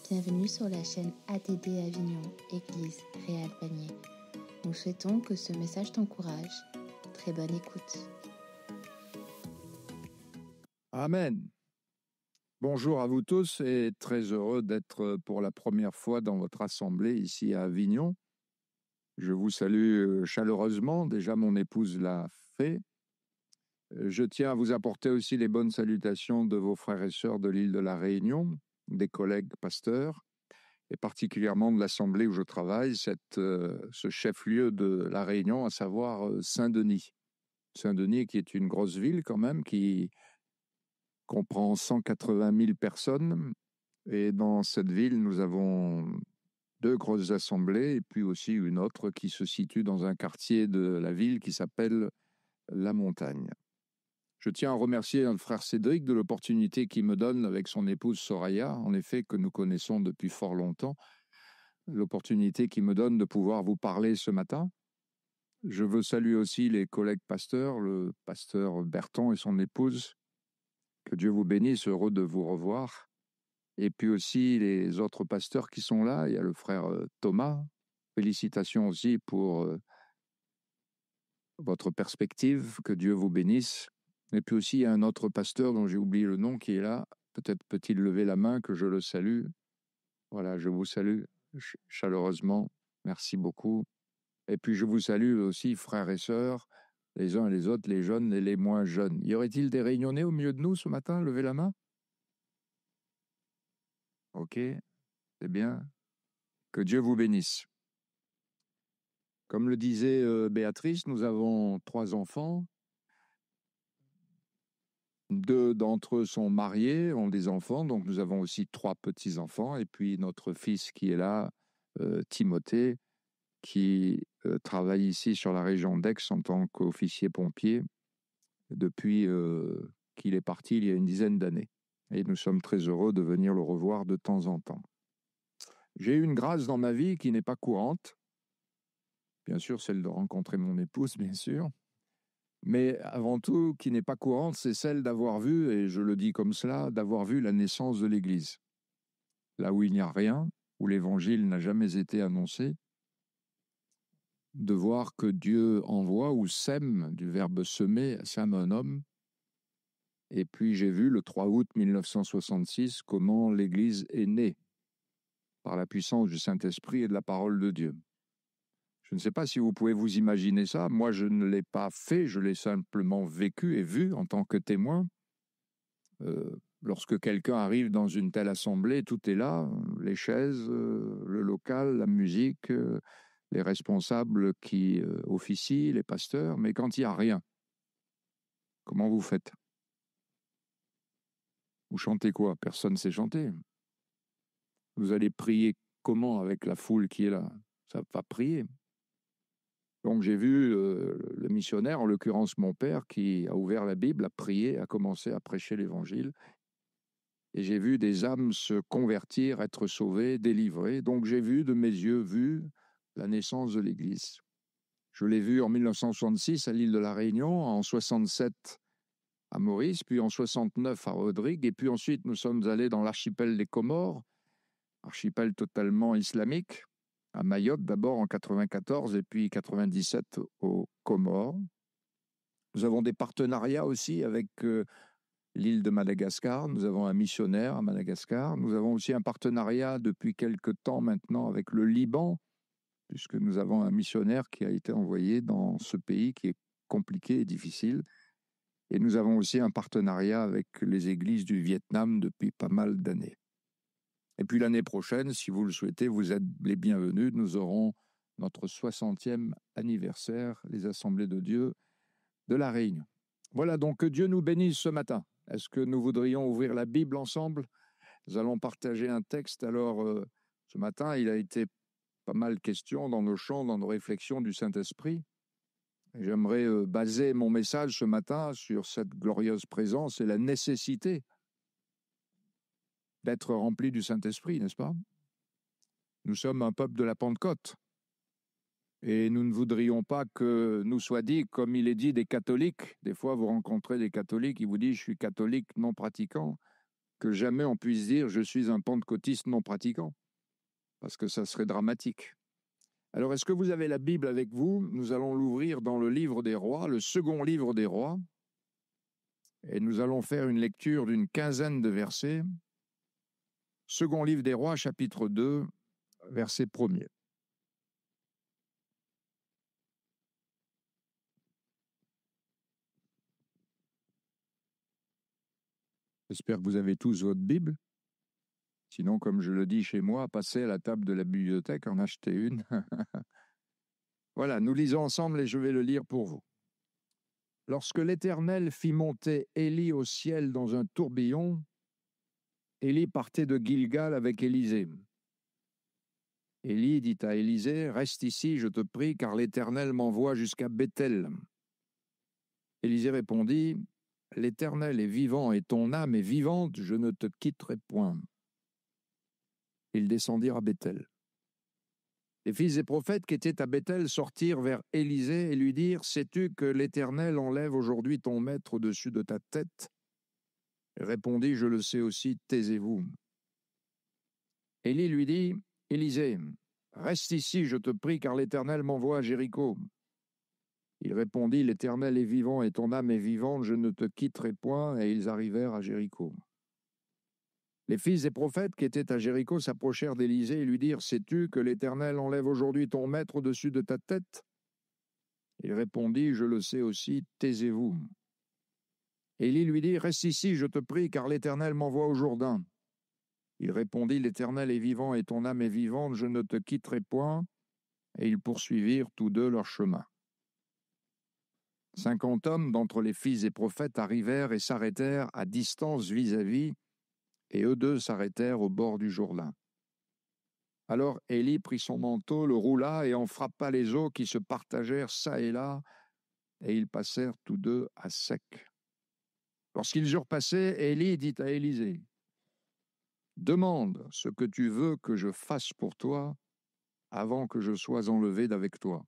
Bienvenue sur la chaîne ATD Avignon, Église Réal Panier. Nous souhaitons que ce message t'encourage. Très bonne écoute. Amen. Bonjour à vous tous et très heureux d'être pour la première fois dans votre assemblée ici à Avignon. Je vous salue chaleureusement, déjà mon épouse l'a fait. Je tiens à vous apporter aussi les bonnes salutations de vos frères et sœurs de l'île de la Réunion, des collègues pasteurs, et particulièrement de l'assemblée où je travaille, ce chef-lieu de la Réunion, à savoir Saint-Denis. Saint-Denis qui est une grosse ville quand même, qui comprend 180 000 personnes. Et dans cette ville, nous avons 2 grosses assemblées et puis aussi une autre qui se situe dans un quartier de la ville qui s'appelle La Montagne. Je tiens à remercier notre frère Cédric de l'opportunité qu'il me donne avec son épouse Soraya, en effet que nous connaissons depuis fort longtemps, l'opportunité qu'il me donne de pouvoir vous parler ce matin. Je veux saluer aussi les collègues pasteurs, le pasteur Berton et son épouse. Que Dieu vous bénisse, heureux de vous revoir. Et puis aussi les autres pasteurs qui sont là. Il y a le frère Thomas. Félicitations aussi pour votre perspective. Que Dieu vous bénisse. Et puis aussi, il y a un autre pasteur dont j'ai oublié le nom qui est là. Peut-être peut-il lever la main, que je le salue. Voilà, je vous salue chaleureusement. Merci beaucoup. Et puis je vous salue aussi, frères et sœurs, les uns et les autres, les jeunes et les moins jeunes. Y aurait-il des réunionnais au milieu de nous ce matin? Levez la main. Ok, c'est bien. Que Dieu vous bénisse. Comme le disait Béatrice, nous avons 3 enfants. 2 d'entre eux sont mariés, ont des enfants, donc nous avons aussi 3 petits-enfants. Et puis notre fils qui est là, Timothée, qui travaille ici sur la région d'Aix en tant qu'officier pompier depuis qu'il est parti il y a une dizaine d'années. Et nous sommes très heureux de venir le revoir de temps en temps. J'ai eu une grâce dans ma vie qui n'est pas courante. Bien sûr, celle de rencontrer mon épouse, bien sûr. Mais avant tout, qui n'est pas courante, c'est celle d'avoir vu, et je le dis comme cela, d'avoir vu la naissance de l'Église. Là où il n'y a rien, où l'Évangile n'a jamais été annoncé, de voir que Dieu envoie ou sème, du verbe semer, sème un homme. Et puis j'ai vu le 3 août 1966 comment l'Église est née par la puissance du Saint-Esprit et de la parole de Dieu. Je ne sais pas si vous pouvez vous imaginer ça. Moi, je ne l'ai pas fait, je l'ai simplement vécu et vu en tant que témoin. Lorsque quelqu'un arrive dans une telle assemblée, tout est là, les chaises, le local, la musique, les responsables qui officient, les pasteurs, mais quand il n'y a rien, comment vous faites? Vous chantez quoi? Personne ne sait chanter. Vous allez prier comment avec la foule qui est là? Ça va prier. Donc j'ai vu le missionnaire, en l'occurrence mon père, qui a ouvert la Bible, a prié, a commencé à prêcher l'Évangile. Et j'ai vu des âmes se convertir, être sauvées, délivrées. Donc j'ai vu de mes yeux la naissance de l'Église. Je l'ai vu en 1966 à l'île de la Réunion, en 67 à Maurice, puis en 69 à Rodrigue, et puis ensuite nous sommes allés dans l'archipel des Comores, archipel totalement islamique, à Mayotte d'abord en 94 et puis 97 aux Comores. Nous avons des partenariats aussi avec l'île de Madagascar. Nous avons un missionnaire à Madagascar. Nous avons aussi un partenariat depuis quelque temps maintenant avec le Liban, puisque nous avons un missionnaire qui a été envoyé dans ce pays qui est compliqué et difficile. Et nous avons aussi un partenariat avec les églises du Vietnam depuis pas mal d'années. Et puis l'année prochaine, si vous le souhaitez, vous êtes les bienvenus. Nous aurons notre 60e anniversaire, les Assemblées de Dieu de la Réunion. Voilà, donc que Dieu nous bénisse ce matin. Est-ce que nous voudrions ouvrir la Bible ensemble? Nous allons partager un texte. Alors, ce matin, il a été pas mal question dans nos chants, dans nos réflexions du Saint-Esprit. J'aimerais baser mon message ce matin sur cette glorieuse présence et la nécessité d'être rempli du Saint-Esprit, n'est-ce pas? Nous sommes un peuple de la Pentecôte. Et nous ne voudrions pas que nous soit dit, comme il est dit des catholiques. Des fois, vous rencontrez des catholiques, ils vous disent « je suis catholique non pratiquant ». que jamais on puisse dire « je suis un pentecôtiste non pratiquant », parce que ça serait dramatique. Alors, est-ce que vous avez la Bible avec vous? Nous allons l'ouvrir dans le livre des Rois, le second livre des Rois, et nous allons faire une lecture d'une quinzaine de versets. Second livre des Rois, chapitre 2, verset 1er. J'espère que vous avez tous votre Bible. Sinon, comme je le dis chez moi, passez à la table de la bibliothèque, en achetez une. Voilà, nous lisons ensemble et je vais le lire pour vous. Lorsque l'Éternel fit monter Élie au ciel dans un tourbillon, Élie partait de Gilgal avec Élisée. Élie dit à Élisée, « Reste ici, je te prie, car l'Éternel m'envoie jusqu'à Béthel. » Élisée répondit, « L'Éternel est vivant et ton âme est vivante, je ne te quitterai point. » Ils descendirent à Béthel. Les fils des prophètes qui étaient à Béthel sortirent vers Élisée et lui dirent, « Sais-tu que l'Éternel enlève aujourd'hui ton maître au-dessus de ta tête ?» Il répondit, « Je le sais aussi, taisez-vous. » Élie lui dit, « Élisée, reste ici, je te prie, car l'Éternel m'envoie à Jéricho. » Il répondit, « L'Éternel est vivant et ton âme est vivante, je ne te quitterai point. » Et ils arrivèrent à Jéricho. Les fils des prophètes qui étaient à Jéricho s'approchèrent d'Élisée et lui dirent, « Sais-tu que l'Éternel enlève aujourd'hui ton maître au-dessus de ta tête ?» Il répondit, « Je le sais aussi, taisez-vous. » Élie lui dit, « Reste ici, je te prie, car l'Éternel m'envoie au Jourdain. » Il répondit, « L'Éternel est vivant et ton âme est vivante, je ne te quitterai point. » Et ils poursuivirent tous deux leur chemin. 50 hommes d'entre les fils des prophètes arrivèrent et s'arrêtèrent à distance vis-à-vis, et eux deux s'arrêtèrent au bord du Jourdain. Alors Élie prit son manteau, le roula et en frappa les eaux qui se partagèrent çà et là, et ils passèrent tous deux à sec. Lorsqu'ils eurent passé, Élie dit à Élisée, « Demande ce que tu veux que je fasse pour toi avant que je sois enlevé d'avec toi. »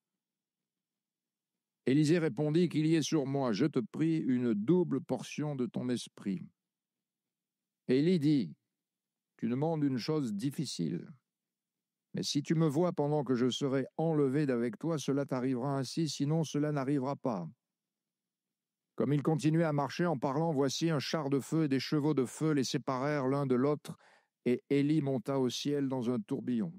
Élisée répondit, « Qu'il y ait sur moi, je te prie, une double portion de ton esprit. » Élie dit, « Tu demandes une chose difficile. Mais si tu me vois pendant que je serai enlevé d'avec toi, cela t'arrivera ainsi, sinon cela n'arrivera pas. » Comme ils continuaient à marcher en parlant, voici un char de feu et des chevaux de feu les séparèrent l'un de l'autre, et Élie monta au ciel dans un tourbillon.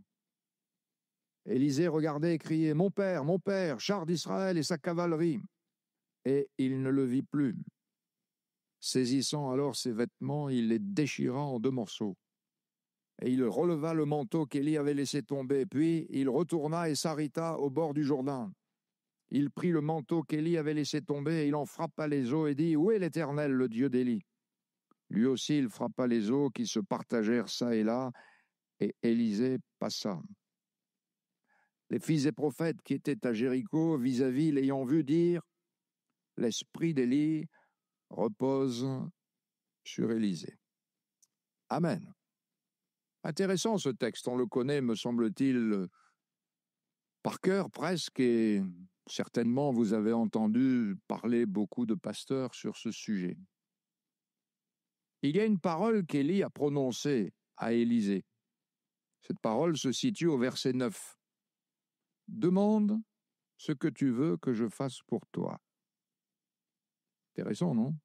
Élisée regardait et criait, « Mon père, char d'Israël et sa cavalerie !» Et il ne le vit plus. Saisissant alors ses vêtements, il les déchira en 2 morceaux. Et il releva le manteau qu'Élie avait laissé tomber, puis il retourna et s'arrêta au bord du Jourdain. Il prit le manteau qu'Élie avait laissé tomber, et il en frappa les eaux et dit, « Où est l'Éternel, le Dieu d'Élie ?» Lui aussi il frappa les eaux qui se partagèrent çà et là, et Élisée passa. Les fils des prophètes qui étaient à Jéricho, vis-à-vis, l'ayant vu, dire, « L'esprit d'Élie repose sur Élisée. » Amen. Intéressant ce texte, on le connaît, me semble-t-il, par cœur presque, et certainement vous avez entendu parler beaucoup de pasteurs sur ce sujet. Il y a une parole qu'Élie a prononcée à Élisée. Cette parole se situe au verset 9. « Demande ce que tu veux que je fasse pour toi. » Intéressant, non?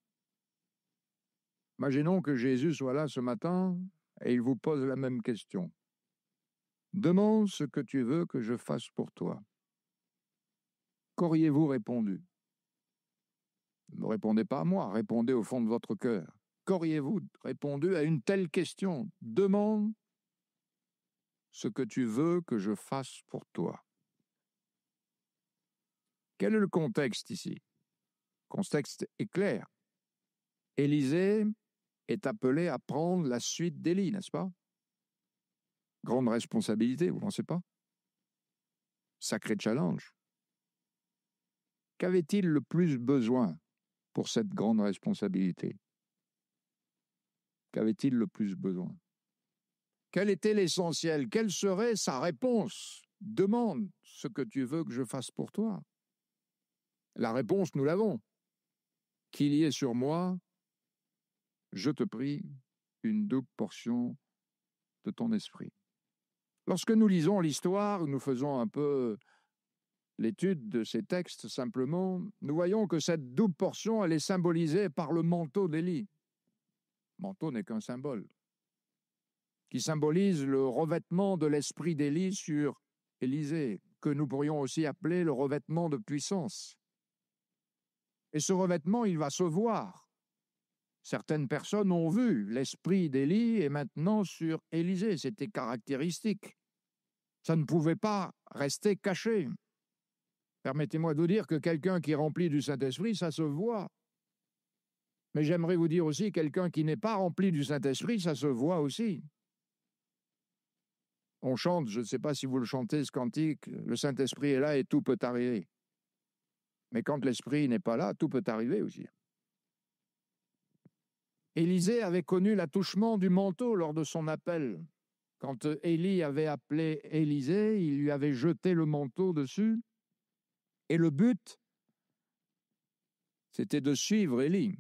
Imaginons que Jésus soit là ce matin et il vous pose la même question. Demande ce que tu veux que je fasse pour toi. Qu'auriez-vous répondu? Ne me répondez pas à moi, répondez au fond de votre cœur. Qu'auriez-vous répondu à une telle question? Demande ce que tu veux que je fasse pour toi. Quel est le contexte ici? Le contexte est clair. Élisée est appelé à prendre la suite d'Élie, n'est-ce pas? Grande responsabilité, vous ne pensez pas? Sacré challenge. Qu'avait-il le plus besoin pour cette grande responsabilité? Qu'avait-il le plus besoin? Quel était l'essentiel? Quelle serait sa réponse? Demande ce que tu veux que je fasse pour toi. La réponse, nous l'avons. Qu'il y ait sur moi, je te prie, une double portion de ton esprit. Lorsque nous lisons l'histoire, nous faisons un peu l'étude de ces textes simplement, nous voyons que cette double portion, elle est symbolisée par le manteau d'Élie. Le manteau n'est qu'un symbole qui symbolise le revêtement de l'esprit d'Élie sur Élisée, que nous pourrions aussi appeler le revêtement de puissance. Et ce revêtement, il va se voir. Certaines personnes ont vu l'esprit d'Élie et maintenant sur Élisée. C'était caractéristique. Ça ne pouvait pas rester caché. Permettez-moi de vous dire que quelqu'un qui est rempli du Saint-Esprit, ça se voit. Mais j'aimerais vous dire aussi, quelqu'un qui n'est pas rempli du Saint-Esprit, ça se voit aussi. On chante, je ne sais pas si vous le chantez, ce cantique, le Saint-Esprit est là et tout peut arriver. Mais quand l'Esprit n'est pas là, tout peut arriver aussi. Élisée avait connu l'attouchement du manteau lors de son appel. Quand Élie avait appelé Élisée, il lui avait jeté le manteau dessus. Et le but, c'était de suivre Élie.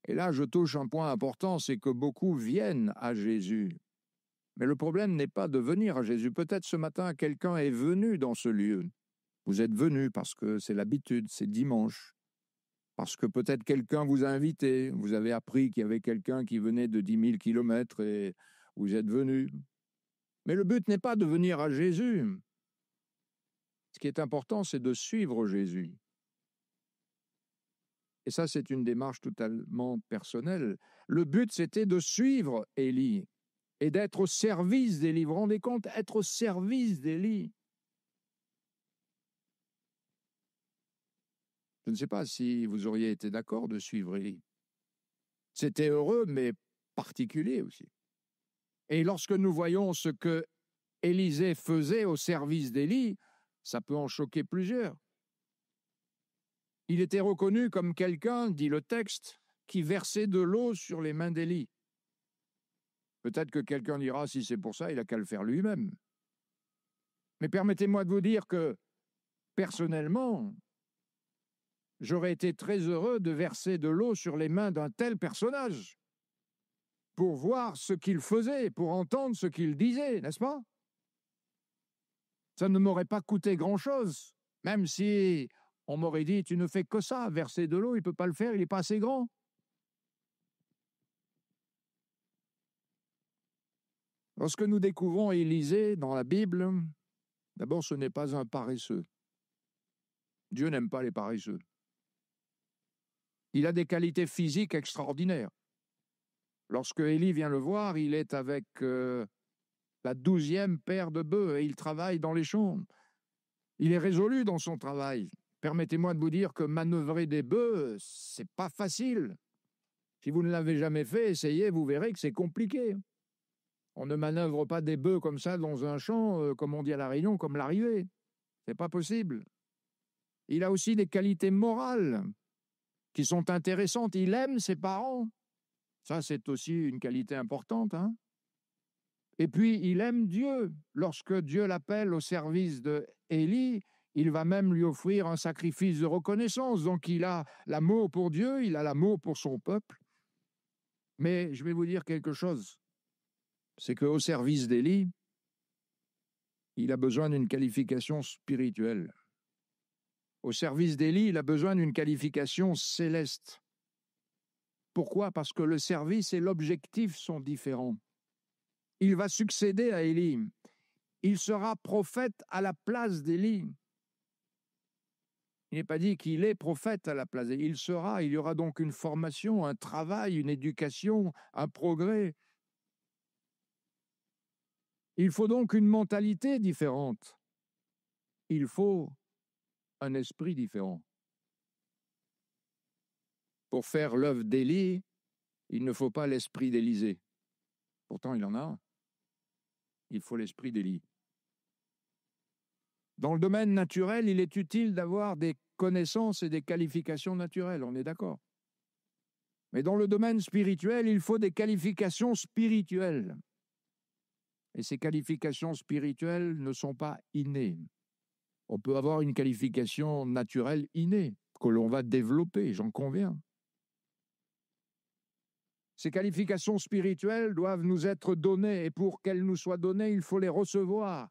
Et là, je touche un point important, c'est que beaucoup viennent à Jésus. Mais le problème n'est pas de venir à Jésus. Peut-être ce matin, quelqu'un est venu dans ce lieu. Vous êtes venu parce que c'est l'habitude, c'est dimanche. Parce que peut-être quelqu'un vous a invité. Vous avez appris qu'il y avait quelqu'un qui venait de 10 000 kilomètres et vous êtes venu. Mais le but n'est pas de venir à Jésus. Ce qui est important, c'est de suivre Jésus. Et ça, c'est une démarche totalement personnelle. Le but, c'était de suivre Élie et d'être au service d'Élie. Vous vous rendez compte, être au service d'Élie. Je ne sais pas si vous auriez été d'accord de suivre Élie. C'était heureux, mais particulier aussi. Et lorsque nous voyons ce que Élisée faisait au service d'Élie, ça peut en choquer plusieurs. Il était reconnu comme quelqu'un, dit le texte, qui versait de l'eau sur les mains d'Élie. Peut-être que quelqu'un dira, si c'est pour ça, il n'a qu'à le faire lui-même. Mais permettez-moi de vous dire que, personnellement, j'aurais été très heureux de verser de l'eau sur les mains d'un tel personnage, pour voir ce qu'il faisait, pour entendre ce qu'il disait, n'est-ce pas? Ça ne m'aurait pas coûté grand-chose, même si on m'aurait dit, tu ne fais que ça, verser de l'eau, il ne peut pas le faire, il n'est pas assez grand. Lorsque nous découvrons Élisée dans la Bible, d'abord, ce n'est pas un paresseux. Dieu n'aime pas les paresseux. Il a des qualités physiques extraordinaires. Lorsque Élie vient le voir, il est avec la 12e paire de bœufs et il travaille dans les champs. Il est résolu dans son travail. Permettez-moi de vous dire que manœuvrer des bœufs, c'est pas facile. Si vous ne l'avez jamais fait, essayez, vous verrez que c'est compliqué. On ne manœuvre pas des bœufs comme ça dans un champ, comme on dit à La Réunion, comme l'arrivée. C'est pas possible. Il a aussi des qualités morales qui sont intéressantes. Il aime ses parents. Ça, c'est aussi une qualité importante, hein. Et puis, il aime Dieu. Lorsque Dieu l'appelle au service d'Élie, il va même lui offrir un sacrifice de reconnaissance. Donc, il a l'amour pour Dieu, il a l'amour pour son peuple. Mais je vais vous dire quelque chose. C'est qu'au service d'Élie, il a besoin d'une qualification spirituelle. Au service d'Élie, il a besoin d'une qualification céleste. Pourquoi? Parce que le service et l'objectif sont différents. Il va succéder à Élie. Il sera prophète à la place d'Élie. Il n'est pas dit qu'il est prophète à la place d'Élie. Il sera. Il y aura donc une formation, un travail, une éducation, un progrès. Il faut donc une mentalité différente. Il faut un esprit différent. Pour faire l'œuvre d'Élie, il ne faut pas l'esprit d'Élisée. Pourtant, il en a un. Il faut l'esprit d'Élie. Dans le domaine naturel, il est utile d'avoir des connaissances et des qualifications naturelles, on est d'accord. Mais dans le domaine spirituel, il faut des qualifications spirituelles. Et ces qualifications spirituelles ne sont pas innées. On peut avoir une qualification naturelle innée, que l'on va développer, j'en conviens. Ces qualifications spirituelles doivent nous être données, et pour qu'elles nous soient données, il faut les recevoir.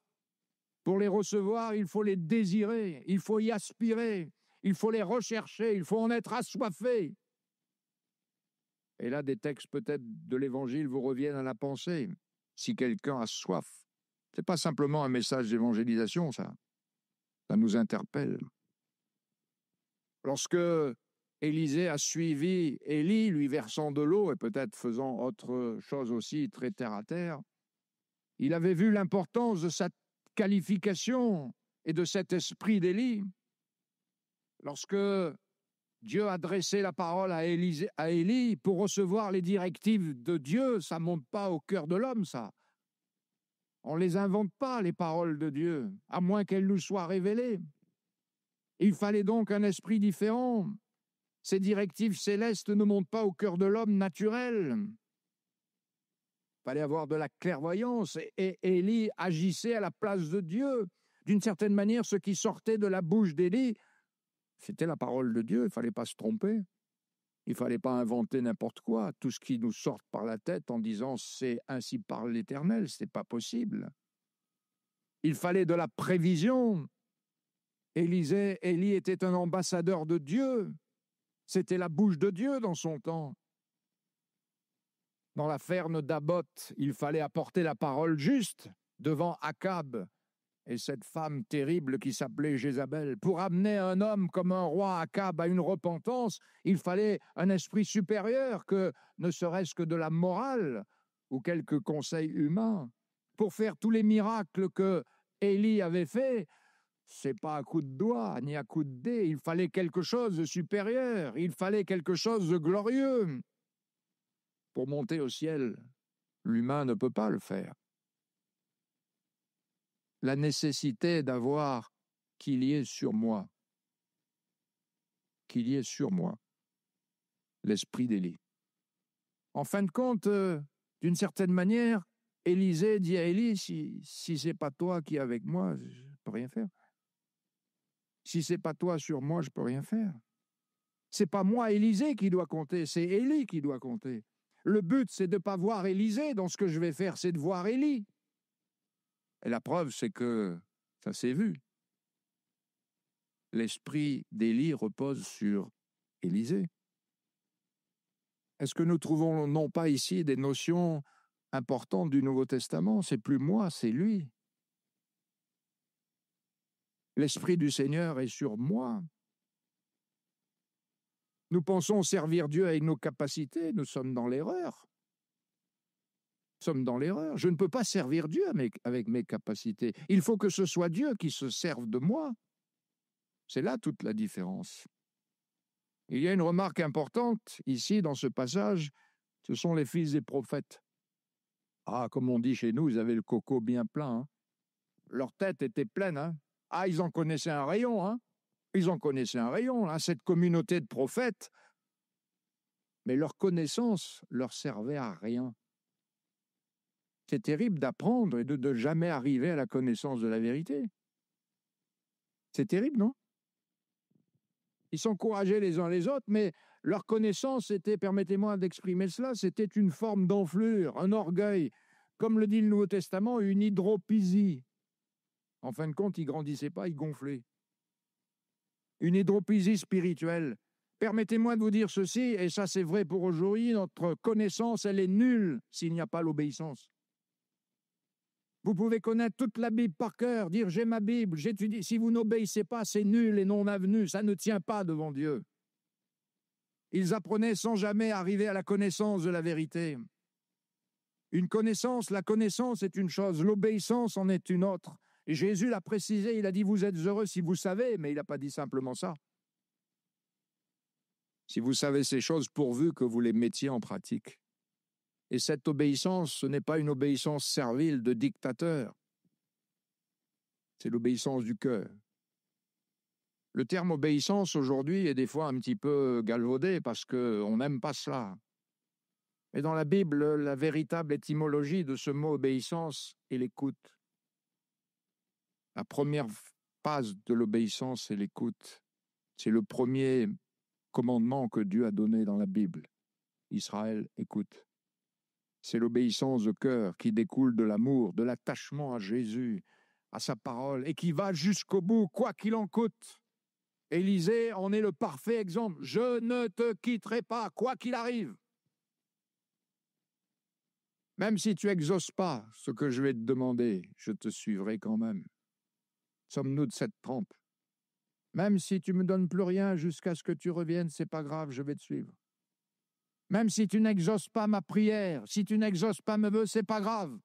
Pour les recevoir, il faut les désirer, il faut y aspirer, il faut les rechercher, il faut en être assoiffé. Et là, des textes peut-être de l'Évangile vous reviennent à la pensée. Si quelqu'un a soif, ce n'est pas simplement un message d'évangélisation, ça. Ça nous interpelle. Lorsque Élisée a suivi Élie, lui versant de l'eau et peut-être faisant autre chose aussi très terre à terre, il avait vu l'importance de sa qualification et de cet esprit d'Élie. Lorsque Dieu a adressé la parole à Élie pour recevoir les directives de Dieu, ça ne monte pas au cœur de l'homme, ça. On ne les invente pas, les paroles de Dieu, à moins qu'elles nous soient révélées. Il fallait donc un esprit différent. Ces directives célestes ne montent pas au cœur de l'homme naturel. Il fallait avoir de la clairvoyance, et Élie agissait à la place de Dieu. D'une certaine manière, ce qui sortait de la bouche d'Élie, c'était la parole de Dieu, il ne fallait pas se tromper. Il ne fallait pas inventer n'importe quoi. Tout ce qui nous sort par la tête en disant « c'est ainsi parle l'Éternel », ce n'est pas possible. Il fallait de la prévision. Élie était un ambassadeur de Dieu. C'était la bouche de Dieu dans son temps. Dans la ferme d'Aboth, il fallait apporter la parole juste devant Akab et cette femme terrible qui s'appelait Jézabel. Pour amener un homme comme un roi Akab à une repentance, il fallait un esprit supérieur que ne serait-ce que de la morale ou quelques conseils humains. Pour faire tous les miracles que Élie avait faits, c'est pas à coup de doigt ni à coup de dé, il fallait quelque chose de supérieur, il fallait quelque chose de glorieux. Pour monter au ciel, l'humain ne peut pas le faire. La nécessité d'avoir qu'il y ait sur moi l'esprit d'Élie. En fin de compte, d'une certaine manière, Élisée dit à Élie, si c'est pas toi qui es avec moi, je ne peux rien faire. Si c'est pas toi sur moi, je ne peux rien faire. C'est pas moi, Élisée, qui doit compter, c'est Élie qui doit compter. Le but, c'est de ne pas voir Élisée dans ce que je vais faire, c'est de voir Élie. Et la preuve, c'est que ça s'est vu. L'esprit d'Élie repose sur Élisée. Est-ce que nous trouvons non pas ici des notions importantes du Nouveau Testament? C'est plus moi, c'est lui. L'Esprit du Seigneur est sur moi. Nous pensons servir Dieu avec nos capacités, nous sommes dans l'erreur. Je ne peux pas servir Dieu avec mes capacités. Il faut que ce soit Dieu qui se serve de moi. C'est là toute la différence. Il y a une remarque importante ici dans ce passage, ce sont les fils des prophètes. Ah, comme on dit chez nous, ils avaient le coco bien plein. Hein. Leur tête était pleine. Hein. Ah, ils en connaissaient un rayon. Hein. Ils en connaissaient un rayon, hein, cette communauté de prophètes. Mais leur connaissance leur servait à rien. C'est terrible d'apprendre et de jamais arriver à la connaissance de la vérité. C'est terrible, non? Ils s'encourageaient les uns les autres, mais leur connaissance était, permettez-moi d'exprimer cela, c'était une forme d'enflure, un orgueil, comme le dit le Nouveau Testament, une hydropisie. En fin de compte, ils ne grandissaient pas, ils gonflaient. Une hydropisie spirituelle. Permettez-moi de vous dire ceci, et ça c'est vrai pour aujourd'hui, notre connaissance, elle est nulle s'il n'y a pas l'obéissance. Vous pouvez connaître toute la Bible par cœur, dire « j'ai ma Bible, j'étudie ». Si vous n'obéissez pas, c'est nul et non avenu, ça ne tient pas devant Dieu. Ils apprenaient sans jamais arriver à la connaissance de la vérité. Une connaissance, la connaissance est une chose, l'obéissance en est une autre. Et Jésus l'a précisé, il a dit « vous êtes heureux si vous savez », mais il n'a pas dit simplement ça. Si vous savez ces choses, pourvu que vous les mettiez en pratique. Et cette obéissance, ce n'est pas une obéissance servile de dictateur. C'est l'obéissance du cœur. Le terme obéissance aujourd'hui est des fois un petit peu galvaudé parce qu'on n'aime pas cela. Mais dans la Bible, la véritable étymologie de ce mot obéissance est l'écoute. La première phase de l'obéissance, c'est l'écoute. C'est le premier commandement que Dieu a donné dans la Bible. Israël, écoute. C'est l'obéissance de cœur qui découle de l'amour, de l'attachement à Jésus, à sa parole, et qui va jusqu'au bout, quoi qu'il en coûte. Élisée en est le parfait exemple. Je ne te quitterai pas, quoi qu'il arrive. Même si tu n'exauces pas ce que je vais te demander, je te suivrai quand même. Sommes-nous de cette trempe? Même si tu ne me donnes plus rien jusqu'à ce que tu reviennes, c'est pas grave, je vais te suivre. Même si tu n'exauces pas ma prière, si tu n'exauces pas mes vœux, c'est pas grave.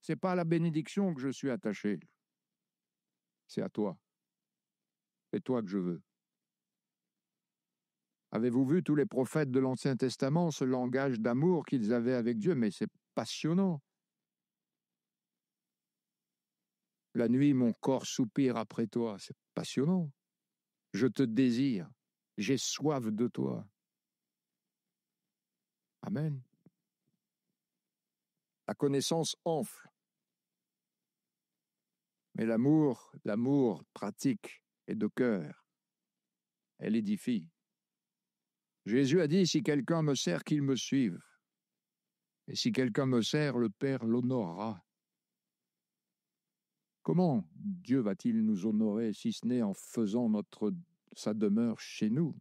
C'est pas à la bénédiction que je suis attaché. C'est à toi. C'est toi que je veux. Avez-vous vu tous les prophètes de l'Ancien Testament, ce langage d'amour qu'ils avaient avec Dieu? Mais c'est passionnant. La nuit, mon corps soupire après toi. C'est passionnant. Je te désire. J'ai soif de toi. Amen. La connaissance enfle. Mais l'amour pratique et de cœur, elle édifie. Jésus a dit, si quelqu'un me sert, qu'il me suive. Et si quelqu'un me sert, le Père l'honorera. Comment Dieu va-t-il nous honorer si ce n'est en faisant sa demeure chez nous?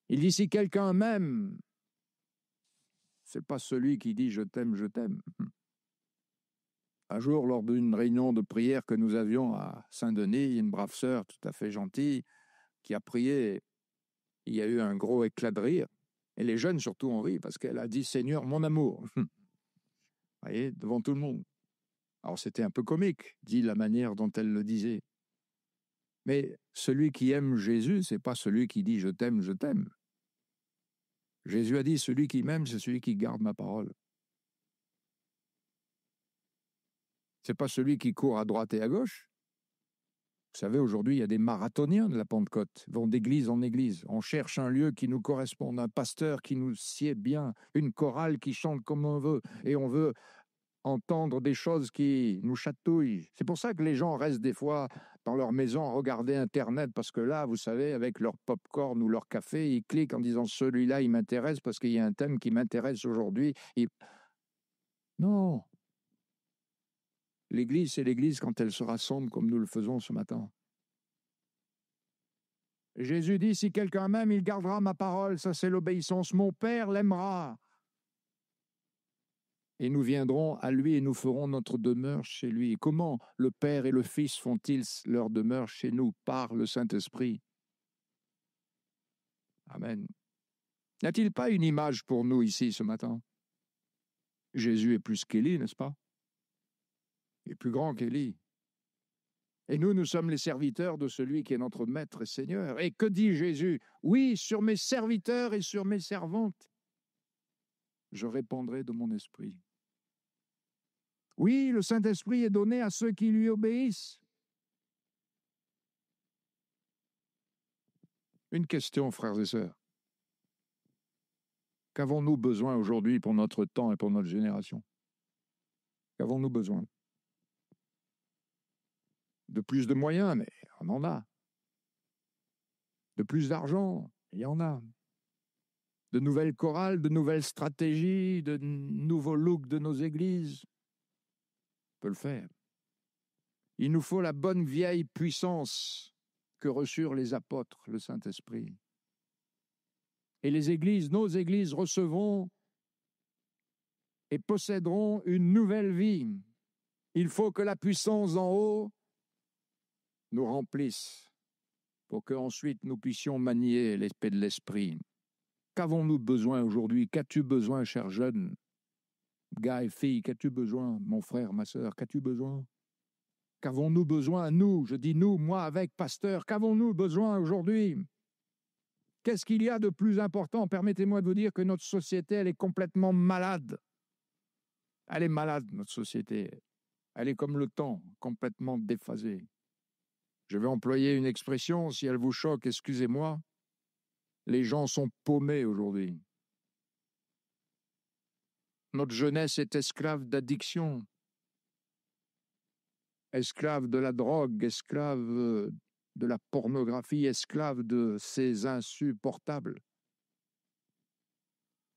Il dit, si quelqu'un m'aime, c'est pas celui qui dit je t'aime, je t'aime. Un jour, lors d'une réunion de prière que nous avions à Saint-Denis, une brave sœur tout à fait gentille qui a prié. Il y a eu un gros éclat de rire. Et les jeunes surtout ont ri parce qu'elle a dit « Seigneur, mon amour ». Vous voyez, devant tout le monde. Alors c'était un peu comique, dit la manière dont elle le disait. Mais celui qui aime Jésus, c'est pas celui qui dit « je t'aime, je t'aime ». Jésus a dit « celui qui m'aime, c'est celui qui garde ma parole ». C'est pas celui qui court à droite et à gauche. Vous savez, aujourd'hui, il y a des marathoniens de la Pentecôte, vont d'église en église. On cherche un lieu qui nous corresponde, un pasteur qui nous sied bien, une chorale qui chante comme on veut, et on veut entendre des choses qui nous chatouillent. C'est pour ça que les gens restent des fois dans leur maison à regarder Internet, parce que là, vous savez, avec leur pop-corn ou leur café, ils cliquent en disant « celui-là, il m'intéresse parce qu'il y a un thème qui m'intéresse aujourd'hui ». Non. L'église, c'est l'église quand elle se rassemble comme nous le faisons ce matin. Jésus dit, si quelqu'un m'aime, il gardera ma parole. Ça, c'est l'obéissance. Mon Père l'aimera. Et nous viendrons à lui et nous ferons notre demeure chez lui. Comment le Père et le Fils font-ils leur demeure chez nous? Par le Saint-Esprit. Amen. N'y a-t-il pas une image pour nous ici ce matin? Jésus est plus qu'Élie, n'est-ce pas? Il est plus grand qu'Élie. Et nous sommes les serviteurs de celui qui est notre Maître et Seigneur. Et que dit Jésus? Oui, sur mes serviteurs et sur mes servantes, je répandrai de mon esprit. Oui, le Saint-Esprit est donné à ceux qui lui obéissent. Une question, frères et sœurs. Qu'avons-nous besoin aujourd'hui pour notre temps et pour notre génération? Qu'avons-nous besoin? De plus de moyens, mais on en a. De plus d'argent, il y en a. De nouvelles chorales, de nouvelles stratégies, de nouveaux looks de nos églises. On peut le faire. Il nous faut la bonne vieille puissance que reçurent les apôtres, le Saint-Esprit. Et les églises, nos églises, recevront et posséderont une nouvelle vie. Il faut que la puissance d'en haut nous remplisse pour qu'ensuite nous puissions manier l'épée de l'esprit. Qu'avons-nous besoin aujourd'hui? Qu'as-tu besoin, cher jeune? Gars et filles, qu'as-tu besoin? Mon frère, ma sœur, qu'as-tu besoin? Qu'avons-nous besoin, nous? Je dis nous, moi avec pasteur. Qu'avons-nous besoin aujourd'hui? Qu'est-ce qu'il y a de plus important? Permettez-moi de vous dire que notre société, elle est complètement malade. Elle est malade, notre société. Elle est comme le temps, complètement déphasée. Je vais employer une expression, si elle vous choque, excusez-moi. Les gens sont paumés aujourd'hui. Notre jeunesse est esclave d'addiction, esclave de la drogue, esclave de la pornographie, esclave de ces insupportables.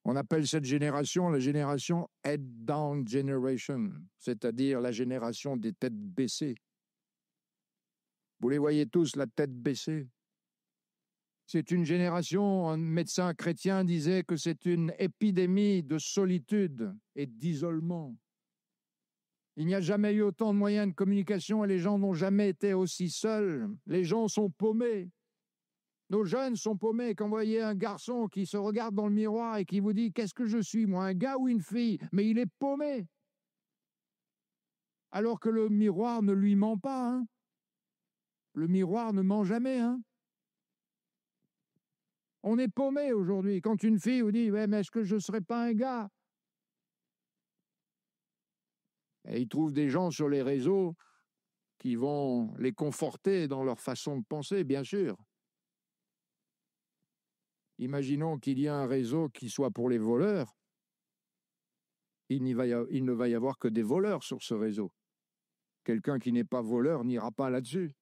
On appelle cette génération la génération head down generation, c'est-à-dire la génération des têtes baissées. Vous les voyez tous, la tête baissée. C'est une génération, un médecin chrétien disait que c'est une épidémie de solitude et d'isolement. Il n'y a jamais eu autant de moyens de communication et les gens n'ont jamais été aussi seuls. Les gens sont paumés. Nos jeunes sont paumés. Quand vous voyez un garçon qui se regarde dans le miroir et qui vous dit « Qu'est-ce que je suis, moi, un gars ou une fille ?» Mais il est paumé. Alors que le miroir ne lui ment pas. Hein. Le miroir ne ment jamais. Hein. On est paumé aujourd'hui. Quand une fille vous dit « Ouais, mais est-ce que je ne serais pas un gars ?» Et il trouve des gens sur les réseaux qui vont les conforter dans leur façon de penser, bien sûr. Imaginons qu'il y ait un réseau qui soit pour les voleurs. Il ne va y avoir que des voleurs sur ce réseau. Quelqu'un qui n'est pas voleur n'ira pas là-dessus.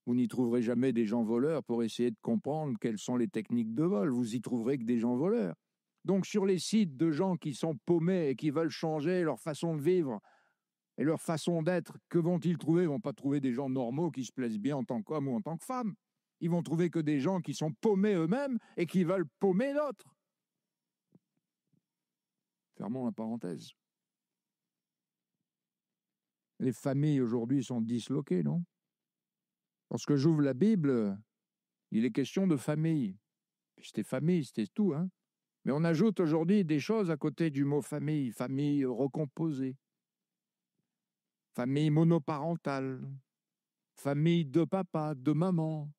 Vous n'y trouverez jamais des gens voleurs pour essayer de comprendre quelles sont les techniques de vol. Vous y trouverez que des gens voleurs. Donc sur les sites de gens qui sont paumés et qui veulent changer leur façon de vivre et leur façon d'être, que vont-ils trouver? Ils ne vont pas trouver des gens normaux qui se plaisent bien en tant qu'hommes ou en tant que femmes. Ils vont trouver que des gens qui sont paumés eux-mêmes et qui veulent paumer d'autres. Fermons la parenthèse. Les familles aujourd'hui sont disloquées, non? Lorsque j'ouvre la Bible, il est question de famille. C'était famille, c'était tout, hein? Mais on ajoute aujourd'hui des choses à côté du mot famille. Famille recomposée. Famille monoparentale. Famille de papa, de maman.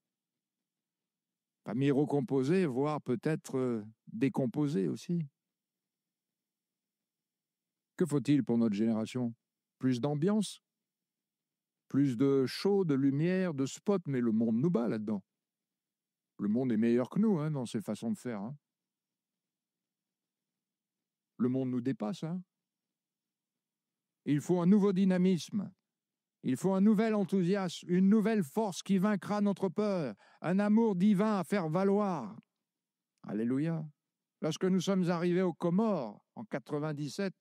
Famille recomposée, voire peut-être décomposée aussi. Que faut-il pour notre génération? Plus d'ambiance? Plus de show, de lumière, de spot, mais le monde nous bat là-dedans. Le monde est meilleur que nous dans ses façons de faire. Hein. Le monde nous dépasse. Hein. Il faut un nouveau dynamisme. Il faut un nouvel enthousiasme, une nouvelle force qui vaincra notre peur, un amour divin à faire valoir. Alléluia. Lorsque nous sommes arrivés aux Comores en 97,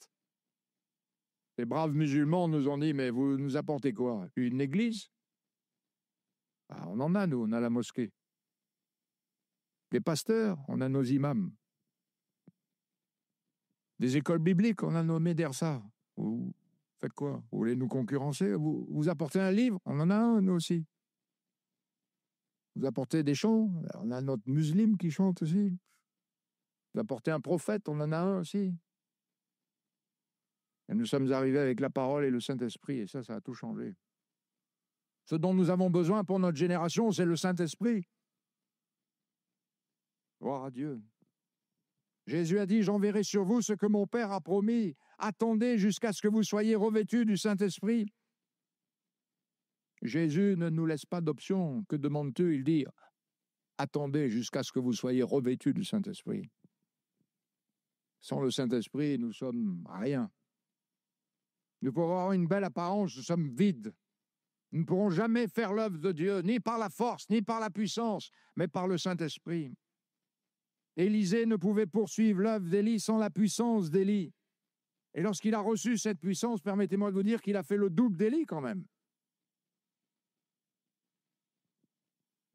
les braves musulmans nous ont dit « Mais vous nous apportez quoi? Une église ?» On en a, nous, on a la mosquée. Des pasteurs, on a nos imams. Des écoles bibliques, on a nos médersas. Vous faites quoi? Vous voulez nous concurrencer? Vous apportez un livre? On en a un, nous aussi. Vous apportez des chants? On a notre musulman qui chante aussi. Vous apportez un prophète? On en a un aussi. Et nous sommes arrivés avec la parole et le Saint-Esprit, et ça a tout changé. Ce dont nous avons besoin pour notre génération, c'est le Saint-Esprit. Gloire à Dieu. Jésus a dit, j'enverrai sur vous ce que mon Père a promis. Attendez jusqu'à ce que vous soyez revêtus du Saint-Esprit. Jésus ne nous laisse pas d'option. Que demande-t-il? Il dit, attendez jusqu'à ce que vous soyez revêtus du Saint-Esprit. Sans le Saint-Esprit, nous sommes rien. Nous pourrons avoir une belle apparence, nous sommes vides. Nous ne pourrons jamais faire l'œuvre de Dieu, ni par la force, ni par la puissance, mais par le Saint-Esprit. Élisée ne pouvait poursuivre l'œuvre d'Élie sans la puissance d'Élie. Et lorsqu'il a reçu cette puissance, permettez-moi de vous dire qu'il a fait le double d'Élie quand même.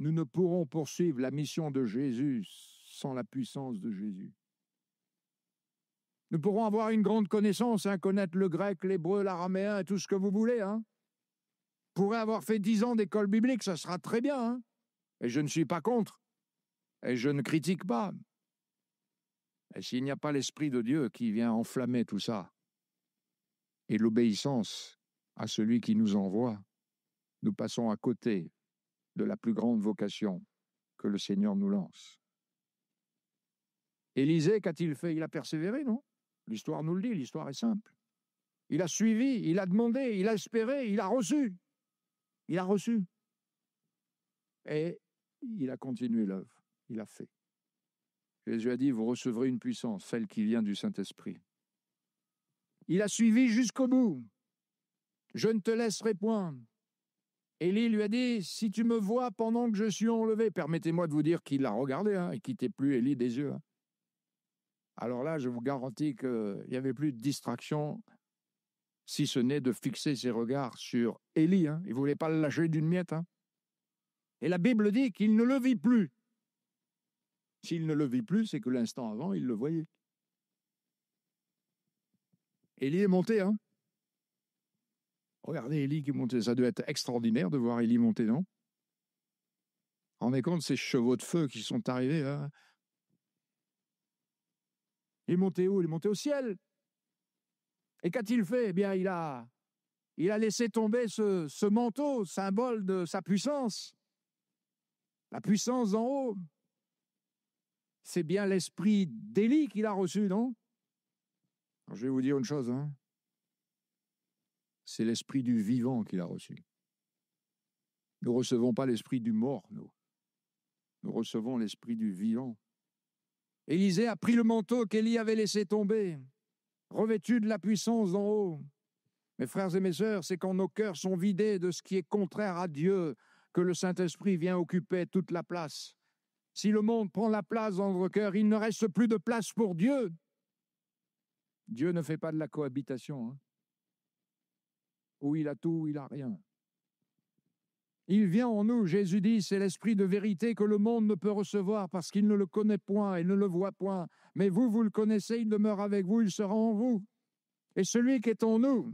Nous ne pourrons poursuivre la mission de Jésus sans la puissance de Jésus. Nous pourrons avoir une grande connaissance, connaître le grec, l'hébreu, l'araméen et tout ce que vous voulez. Pourrez avoir fait 10 ans d'école biblique, ça sera très bien. Et je ne suis pas contre. Et je ne critique pas. Et s'il n'y a pas l'Esprit de Dieu qui vient enflammer tout ça, et l'obéissance à celui qui nous envoie, nous passons à côté de la plus grande vocation que le Seigneur nous lance. Élisée, qu'a-t-il fait? Il a persévéré, non? L'histoire nous le dit, l'histoire est simple. Il a suivi, il a demandé, il a espéré, il a reçu. Il a reçu. Et il a continué l'œuvre. Il a fait. Jésus a dit, vous recevrez une puissance, celle qui vient du Saint-Esprit. Il a suivi jusqu'au bout. Je ne te laisserai point. Élie lui a dit, si tu me vois pendant que je suis enlevé, permettez-moi de vous dire qu'il l'a regardé, il ne quittait plus Élie des yeux. Alors là, je vous garantis qu'il n'y avait plus de distraction, si ce n'est de fixer ses regards sur Élie. Il ne voulait pas le lâcher d'une miette. Et la Bible dit qu'il ne le vit plus. S'il ne le vit plus, c'est que l'instant avant, il le voyait. Élie est monté. Regardez Élie qui est monté. Ça doit être extraordinaire de voir Élie monter, non? Rendez compte ces chevaux de feu qui sont arrivés. Il est monté où? Il est monté au ciel. Et qu'a-t-il fait? Eh bien, il a laissé tomber ce manteau, symbole de sa puissance. La puissance d'en haut. C'est bien l'esprit d'Élie qu'il a reçu, non? Alors, je vais vous dire une chose. C'est l'esprit du vivant qu'il a reçu. Nous ne recevons pas l'esprit du mort, nous. Nous recevons l'esprit du vivant. Élisée a pris le manteau qu'Élie avait laissé tomber, revêtu de la puissance d'en haut. Mes frères et mes sœurs, c'est quand nos cœurs sont vidés de ce qui est contraire à Dieu que le Saint-Esprit vient occuper toute la place. Si le monde prend la place dans notre cœur, il ne reste plus de place pour Dieu. Dieu ne fait pas de la cohabitation. Où il a tout, où il a rien. Il vient en nous, Jésus dit, c'est l'esprit de vérité que le monde ne peut recevoir parce qu'il ne le connaît point et ne le voit point. Mais vous, vous le connaissez, il demeure avec vous, il sera en vous. Et celui qui est en nous,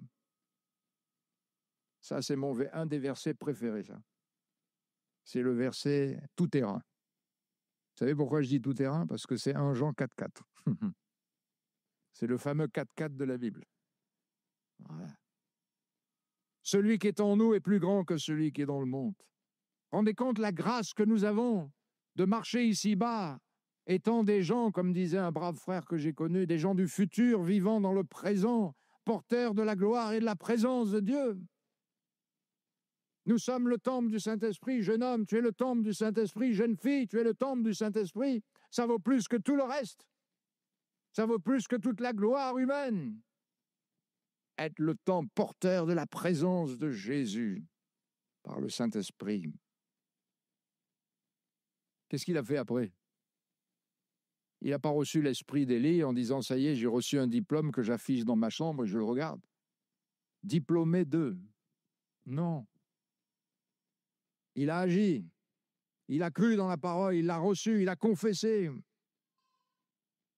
ça c'est un des versets préférés, ça. C'est le verset tout terrain. Vous savez pourquoi je dis tout terrain? Parce que c'est 1 Jean 4,4. C'est le fameux 4,4 de la Bible. Voilà. Celui qui est en nous est plus grand que celui qui est dans le monde. Rendez compte la grâce que nous avons de marcher ici-bas, étant des gens, comme disait un brave frère que j'ai connu, des gens du futur, vivant dans le présent, porteurs de la gloire et de la présence de Dieu. Nous sommes le temple du Saint-Esprit. Jeune homme, tu es le temple du Saint-Esprit. Jeune fille, tu es le temple du Saint-Esprit. Ça vaut plus que tout le reste. Ça vaut plus que toute la gloire humaine. Être le temple porteur de la présence de Jésus par le Saint-Esprit. Qu'est-ce qu'il a fait après? Il n'a pas reçu l'esprit d'Élie en disant « ça y est, j'ai reçu un diplôme que j'affiche dans ma chambre et je le regarde. » Diplômé de. Non. Il a agi. Il a cru dans la parole, il l'a reçu, il a confessé.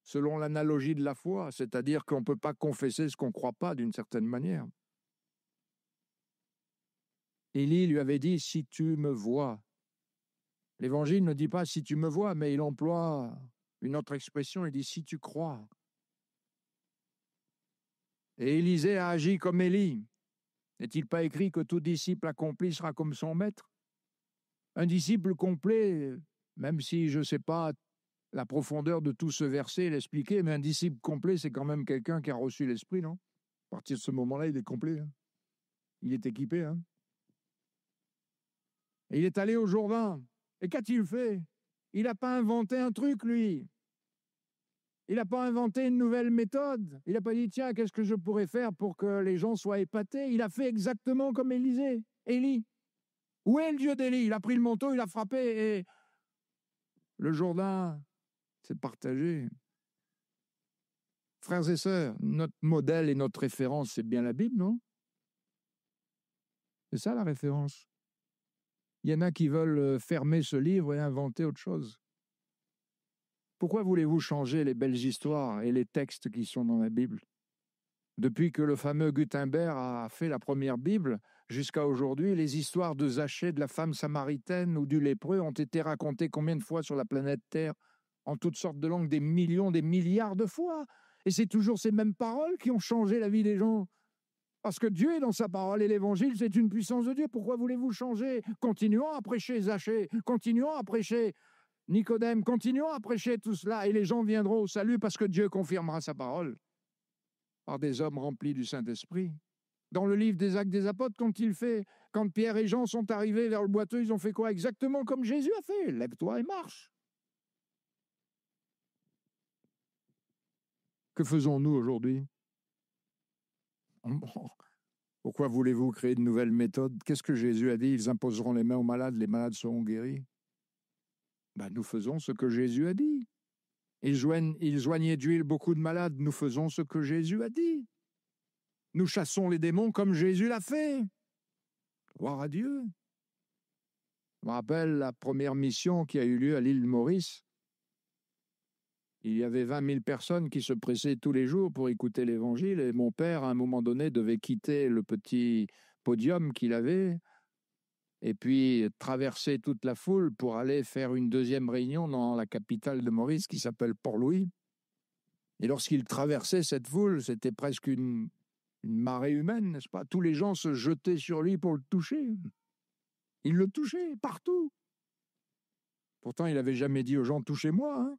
Selon l'analogie de la foi, c'est-à-dire qu'on ne peut pas confesser ce qu'on ne croit pas d'une certaine manière. Élie lui avait dit « si tu me vois ». L'Évangile ne dit pas « si tu me vois », mais il emploie une autre expression, il dit « si tu crois ». Et Élisée a agi comme Élie. N'est-il pas écrit que tout disciple accompli sera comme son maître? Un disciple complet, même si je ne sais pas la profondeur de tout ce verset et l'expliquer, mais un disciple complet, c'est quand même quelqu'un qui a reçu l'Esprit, non? À partir de ce moment-là, il est complet. Il est équipé. Et il est allé au Jourdain. Et qu'a-t-il fait? Il n'a pas inventé un truc, lui. Il n'a pas inventé une nouvelle méthode. Il n'a pas dit, tiens, qu'est-ce que je pourrais faire pour que les gens soient épatés? Il a fait exactement comme Élie. Où est le Dieu d'Élie? Il a pris le manteau, il a frappé et le Jourdain s'est partagé. Frères et sœurs, notre modèle et notre référence, c'est bien la Bible, non? C'est ça la référence. Il y en a qui veulent fermer ce livre et inventer autre chose. Pourquoi voulez-vous changer les belles histoires et les textes qui sont dans la Bible? Depuis que le fameux Gutenberg a fait la première Bible, jusqu'à aujourd'hui, les histoires de Zachée, de la femme samaritaine ou du lépreux ont été racontées combien de fois sur la planète Terre? En toutes sortes de langues, des millions, des milliards de fois. Et c'est toujours ces mêmes paroles qui ont changé la vie des gens. Parce que Dieu est dans sa parole et l'évangile, c'est une puissance de Dieu. Pourquoi voulez-vous changer? Continuons à prêcher Zachée, continuons à prêcher Nicodème, continuons à prêcher tout cela et les gens viendront au salut parce que Dieu confirmera sa parole par des hommes remplis du Saint-Esprit. Dans le livre des Actes des Apôtres, quand Pierre et Jean sont arrivés vers le boiteux, ils ont fait quoi? Exactement comme Jésus a fait. Lève-toi et marche. Que faisons-nous aujourd'hui? Pourquoi voulez-vous créer de nouvelles méthodes? Qu'est-ce que Jésus a dit? Ils imposeront les mains aux malades, les malades seront guéris. Nous faisons ce que Jésus a dit. Il joignait d'huile beaucoup de malades. Nous faisons ce que Jésus a dit. Nous chassons les démons comme Jésus l'a fait. Gloire à Dieu. Je me rappelle la première mission qui a eu lieu à l'île Maurice. Il y avait 20 000 personnes qui se pressaient tous les jours pour écouter l'Évangile. Et mon père, à un moment donné, devait quitter le petit podium qu'il avait et puis traverser toute la foule pour aller faire une deuxième réunion dans la capitale de Maurice qui s'appelle Port-Louis. Et lorsqu'il traversait cette foule, c'était presque une marée humaine, n'est-ce pas? Tous les gens se jetaient sur lui pour le toucher. Il le touchait partout. Pourtant, il n'avait jamais dit aux gens « touchez-moi ». Hein.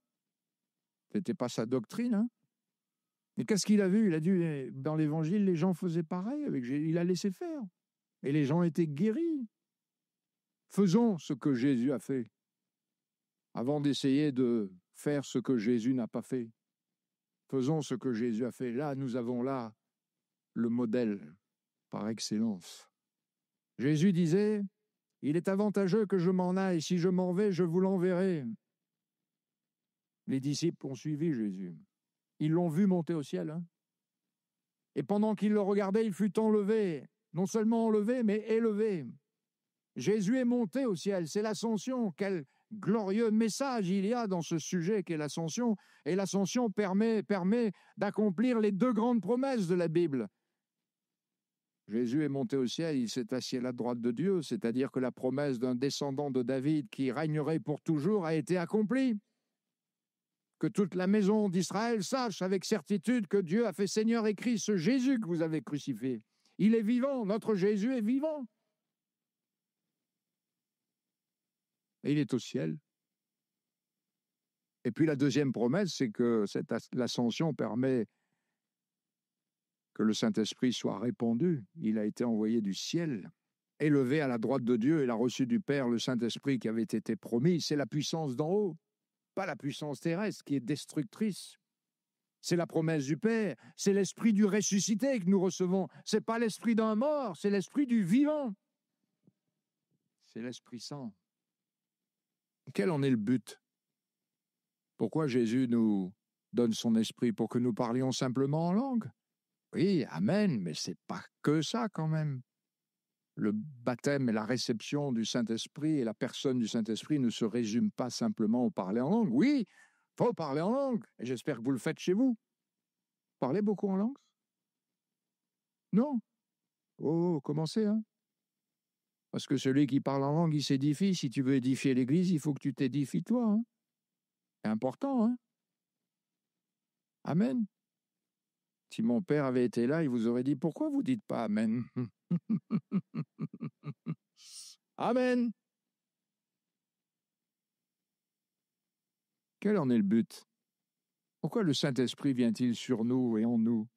Ce n'était pas sa doctrine. Hein. Mais qu'est-ce qu'il a vu? Il a dit, dans l'Évangile, les gens faisaient pareil. Il a laissé faire. Et les gens étaient guéris. Faisons ce que Jésus a fait, avant d'essayer de faire ce que Jésus n'a pas fait. Faisons ce que Jésus a fait. Là, nous avons là le modèle par excellence. Jésus disait, « Il est avantageux que je m'en aille. Si je m'en vais, je vous l'enverrai. » Les disciples ont suivi Jésus. Ils l'ont vu monter au ciel. Hein. Et pendant qu'ils le regardaient, il fut enlevé. Non seulement enlevé, mais élevé. Jésus est monté au ciel. C'est l'ascension. Quel glorieux message il y a dans ce sujet qu'est l'ascension. Et l'ascension permet d'accomplir les deux grandes promesses de la Bible. Jésus est monté au ciel, il s'est assis à la droite de Dieu, c'est-à-dire que la promesse d'un descendant de David qui régnerait pour toujours a été accomplie. Que toute la maison d'Israël sache avec certitude que Dieu a fait Seigneur et Christ, ce Jésus que vous avez crucifié. Il est vivant, notre Jésus est vivant. Et il est au ciel. Et puis la deuxième promesse, c'est que l'ascension permet que le Saint-Esprit soit répandu. Il a été envoyé du ciel, élevé à la droite de Dieu. Il a reçu du Père le Saint-Esprit qui avait été promis. C'est la puissance d'en haut, pas la puissance terrestre qui est destructrice. C'est la promesse du Père. C'est l'Esprit du ressuscité que nous recevons. Ce n'est pas l'Esprit d'un mort, c'est l'Esprit du vivant. C'est l'Esprit Saint. Quel en est le but? Pourquoi Jésus nous donne son Esprit? Pour que nous parlions simplement en langue? Oui, amen, mais ce n'est pas que ça quand même. Le baptême et la réception du Saint-Esprit et la personne du Saint-Esprit ne se résument pas simplement au parler en langue. Oui, il faut parler en langue, et j'espère que vous le faites chez vous. Parlez beaucoup en langue? Non. Oh, commencez, hein. Parce que celui qui parle en langue, il s'édifie. Si tu veux édifier l'Église, il faut que tu t'édifies toi. Hein. C'est important, hein. Amen. Si mon père avait été là, il vous aurait dit, pourquoi vous ne dites pas Amen? Amen. Quel en est le but? Pourquoi le Saint-Esprit vient-il sur nous et en nous?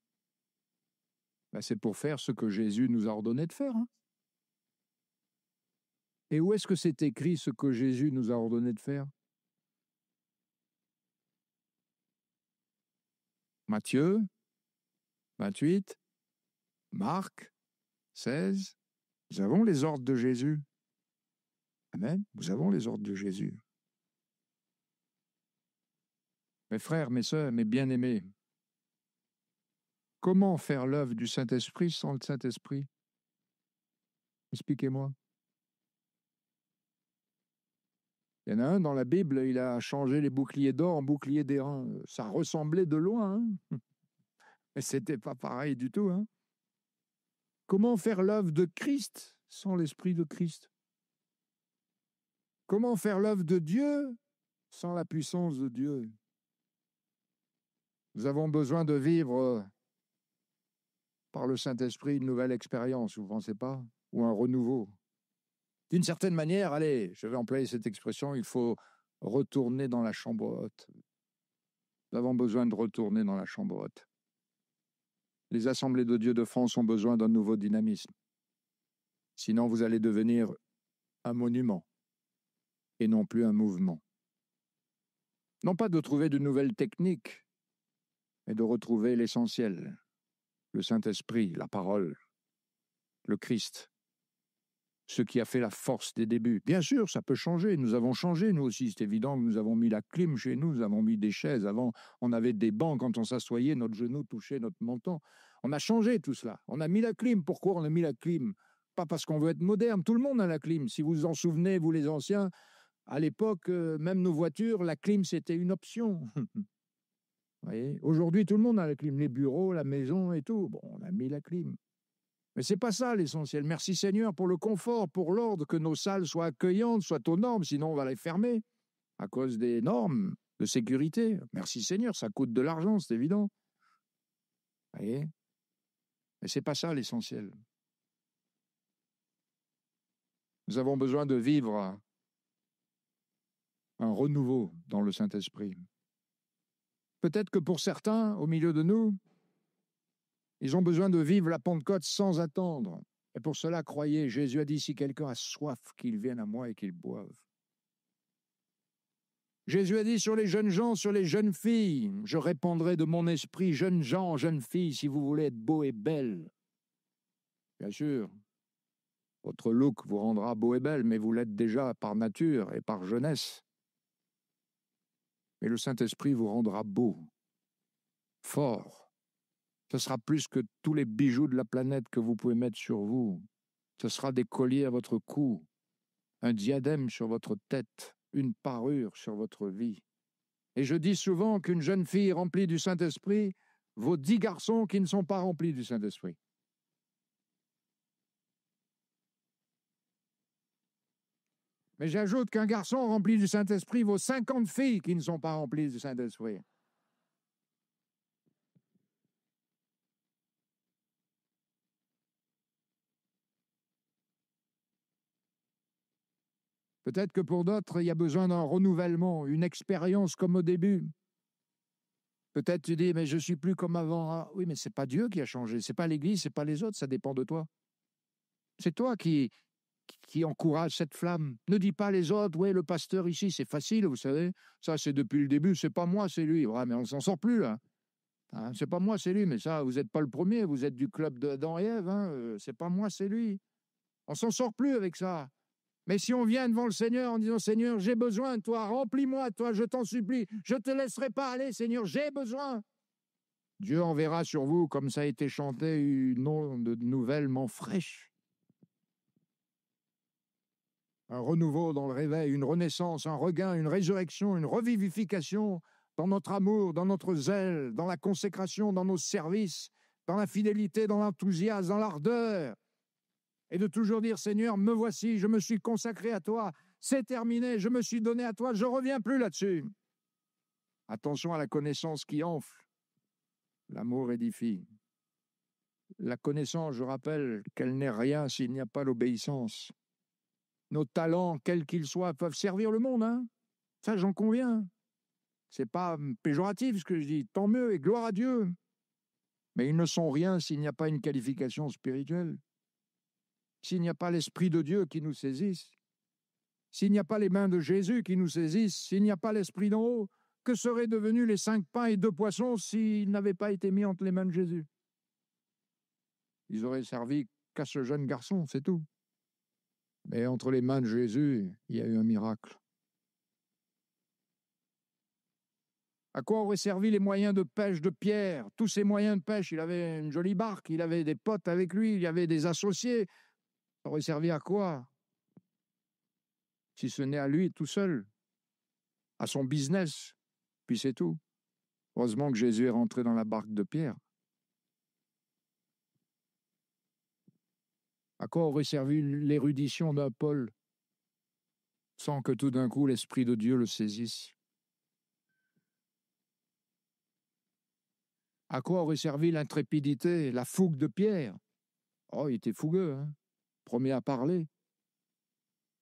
C'est pour faire ce que Jésus nous a ordonné de faire. Hein. Et où est-ce que c'est écrit ce que Jésus nous a ordonné de faire? Matthieu 28, Marc 16, nous avons les ordres de Jésus. Amen, nous avons les ordres de Jésus. Mes frères, mes sœurs, mes bien-aimés, comment faire l'œuvre du Saint-Esprit sans le Saint-Esprit? Expliquez-moi. Il y en a un dans la Bible, il a changé les boucliers d'or en boucliers d'airain. Ça ressemblait de loin, hein. Mais ce n'était pas pareil du tout. Hein. Comment faire l'œuvre de Christ sans l'Esprit de Christ? Comment faire l'œuvre de Dieu sans la puissance de Dieu? Nous avons besoin de vivre par le Saint-Esprit une nouvelle expérience, vous ne pensez pas? Ou un renouveau. D'une certaine manière, allez, je vais employer cette expression, il faut retourner dans la chambre haute. Nous avons besoin de retourner dans la chambre haute. Les assemblées de Dieu de France ont besoin d'un nouveau dynamisme. Sinon, vous allez devenir un monument et non plus un mouvement. Non pas de trouver de nouvelles techniques, mais de retrouver l'essentiel, le Saint-Esprit, la parole, le Christ. ce qui a fait la force des débuts. Bien sûr, ça peut changer. Nous avons changé, nous aussi. C'est évident que nous avons mis la clim chez nous, nous avons mis des chaises. Avant, on avait des bancs. Quand on s'assoyait, notre genou touchait notre menton. On a changé tout cela. On a mis la clim. Pourquoi on a mis la clim? Pas parce qu'on veut être moderne. Tout le monde a la clim. Si vous vous en souvenez, vous les anciens, à l'époque, même nos voitures, la clim, c'était une option. Voyez, aujourd'hui, tout le monde a la clim. Les bureaux, la maison et tout. Bon, on a mis la clim. Mais ce n'est pas ça l'essentiel. Merci Seigneur pour le confort, pour l'ordre, que nos salles soient accueillantes, soient aux normes, sinon on va les fermer à cause des normes de sécurité. Merci Seigneur, ça coûte de l'argent, c'est évident. Vous voyez? Mais ce n'est pas ça l'essentiel. Nous avons besoin de vivre un renouveau dans le Saint-Esprit. Peut-être que pour certains, au milieu de nous, ils ont besoin de vivre la Pentecôte sans attendre. Et pour cela, croyez, Jésus a dit, si quelqu'un a soif, qu'il vienne à moi et qu'il boive. Jésus a dit sur les jeunes gens, sur les jeunes filles, je répandrai de mon esprit, jeunes gens, jeunes filles, si vous voulez être beaux et belles. Bien sûr, votre look vous rendra beau et belle, mais vous l'êtes déjà par nature et par jeunesse. Mais le Saint-Esprit vous rendra beau, fort. Ce sera plus que tous les bijoux de la planète que vous pouvez mettre sur vous. Ce sera des colliers à votre cou, un diadème sur votre tête, une parure sur votre vie. Et je dis souvent qu'une jeune fille remplie du Saint-Esprit vaut 10 garçons qui ne sont pas remplis du Saint-Esprit. Mais j'ajoute qu'un garçon rempli du Saint-Esprit vaut 50 filles qui ne sont pas remplies du Saint-Esprit. Peut-être que pour d'autres, il y a besoin d'un renouvellement, une expérience comme au début. Peut-être tu dis, mais je ne suis plus comme avant. Ah, oui, mais ce n'est pas Dieu qui a changé, ce n'est pas l'Église, ce n'est pas les autres, ça dépend de toi. C'est toi qui encourage cette flamme. Ne dis pas les autres, ouais, le pasteur ici, c'est facile, vous savez. Ça, c'est depuis le début, c'est pas moi, c'est lui. Ouais, mais on s'en sort plus, là. Hein, c'est pas moi, c'est lui. Mais ça, vous n'êtes pas le premier, vous êtes du club d'Adam et Ève. Hein, c'est pas moi, c'est lui. On s'en sort plus avec ça. Mais si on vient devant le Seigneur en disant, Seigneur, j'ai besoin de toi, remplis-moi, toi, je t'en supplie, je ne te laisserai pas aller, Seigneur, j'ai besoin. Dieu enverra sur vous, comme ça a été chanté, une onde nouvellement fraîche. Un renouveau dans le réveil, une renaissance, un regain, une résurrection, une revivification dans notre amour, dans notre zèle, dans la consécration, dans nos services, dans la fidélité, dans l'enthousiasme, dans l'ardeur. Et de toujours dire, Seigneur, me voici, je me suis consacré à toi, c'est terminé, je me suis donné à toi, je ne reviens plus là-dessus. Attention à la connaissance qui enfle. L'amour édifie. La connaissance, je rappelle qu'elle n'est rien s'il n'y a pas l'obéissance. Nos talents, quels qu'ils soient, peuvent servir le monde. Hein, ça, j'en conviens. Ce n'est pas péjoratif ce que je dis. Tant mieux et gloire à Dieu. Mais ils ne sont rien s'il n'y a pas une qualification spirituelle. S'il n'y a pas l'Esprit de Dieu qui nous saisisse. S'il n'y a pas les mains de Jésus qui nous saisissent. S'il n'y a pas l'Esprit d'en haut. Que seraient devenus les 5 pains et 2 poissons s'ils n'avaient pas été mis entre les mains de Jésus? Ils auraient servi qu'à ce jeune garçon, c'est tout. Mais entre les mains de Jésus, il y a eu un miracle. À quoi auraient servi les moyens de pêche de Pierre? Tous ces moyens de pêche, il avait une jolie barque, il avait des potes avec lui, il y avait des associés. Ça aurait servi à quoi? Si ce n'est à lui tout seul, à son business, puis c'est tout. Heureusement que Jésus est rentré dans la barque de Pierre. À quoi aurait servi l'érudition d'un Paul sans que tout d'un coup l'Esprit de Dieu le saisisse? À quoi aurait servi l'intrépidité, la fougue de Pierre? Oh, il était fougueux, hein, premier à parler.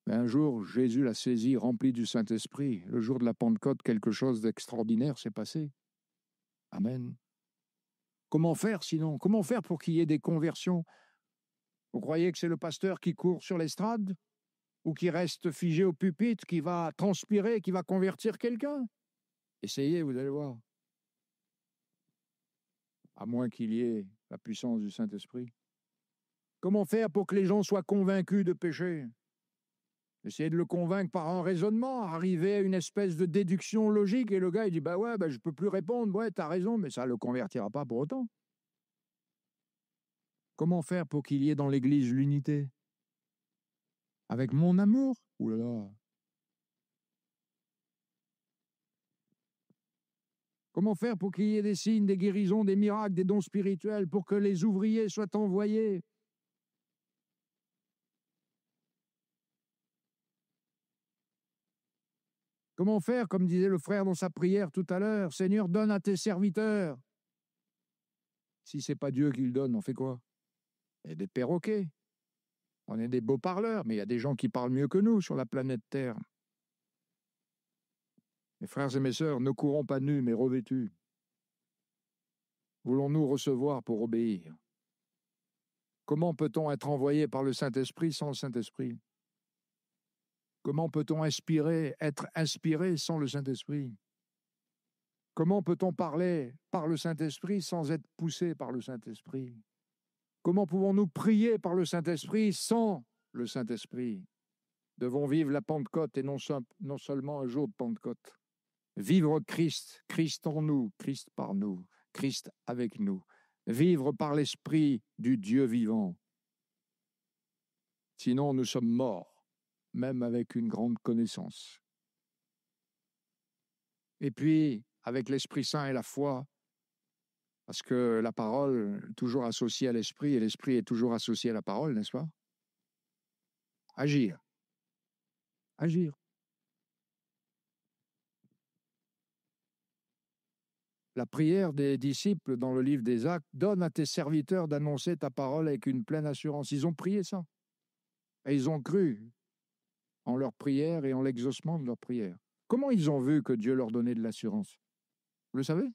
Mais un jour, Jésus l'a saisi, rempli du Saint-Esprit. Le jour de la Pentecôte, quelque chose d'extraordinaire s'est passé. Amen. Comment faire sinon? Comment faire pour qu'il y ait des conversions? Vous croyez que c'est le pasteur qui court sur l'estrade ou qui reste figé au pupitre, qui va transpirer, qui va convertir quelqu'un? Essayez, vous allez voir. À moins qu'il y ait la puissance du Saint-Esprit. Comment faire pour que les gens soient convaincus de péché? Essayer de le convaincre par un raisonnement, arriver à une espèce de déduction logique, et le gars, il dit, bah ouais, je peux plus répondre, ouais, t'as raison, mais ça le convertira pas pour autant. Comment faire pour qu'il y ait dans l'Église l'unité? Avec mon amour? Ouh là là. Comment faire pour qu'il y ait des signes, des guérisons, des miracles, des dons spirituels, pour que les ouvriers soient envoyés? Comment faire, comme disait le frère dans sa prière tout à l'heure, Seigneur, donne à tes serviteurs. Si ce n'est pas Dieu qui le donne, on fait quoi? Il y a des perroquets. On est des beaux parleurs, mais il y a des gens qui parlent mieux que nous sur la planète Terre. Mes frères et mes sœurs, ne courons pas nus, mais revêtus. Voulons-nous recevoir pour obéir? Comment peut-on être envoyé par le Saint-Esprit sans le Saint-Esprit? Comment peut-on être inspiré sans le Saint-Esprit? Comment peut-on parler par le Saint-Esprit sans être poussé par le Saint-Esprit? Comment pouvons-nous prier par le Saint-Esprit sans le Saint-Esprit? Devons vivre la Pentecôte et non seulement un jour de Pentecôte. Vivre Christ, Christ en nous, Christ par nous, Christ avec nous. Vivre par l'Esprit du Dieu vivant. Sinon, nous sommes morts, même avec une grande connaissance. Et puis, avec l'Esprit Saint et la foi, parce que la parole est toujours associée à l'Esprit et l'Esprit est toujours associé à la parole, n'est-ce pas? Agir. Agir. La prière des disciples dans le livre des Actes, donne à tes serviteurs d'annoncer ta parole avec une pleine assurance. Ils ont prié ça. Et ils ont cru en leur prière et en l'exaucement de leur prière. Comment ils ont vu que Dieu leur donnait de l'assurance? Vous le savez?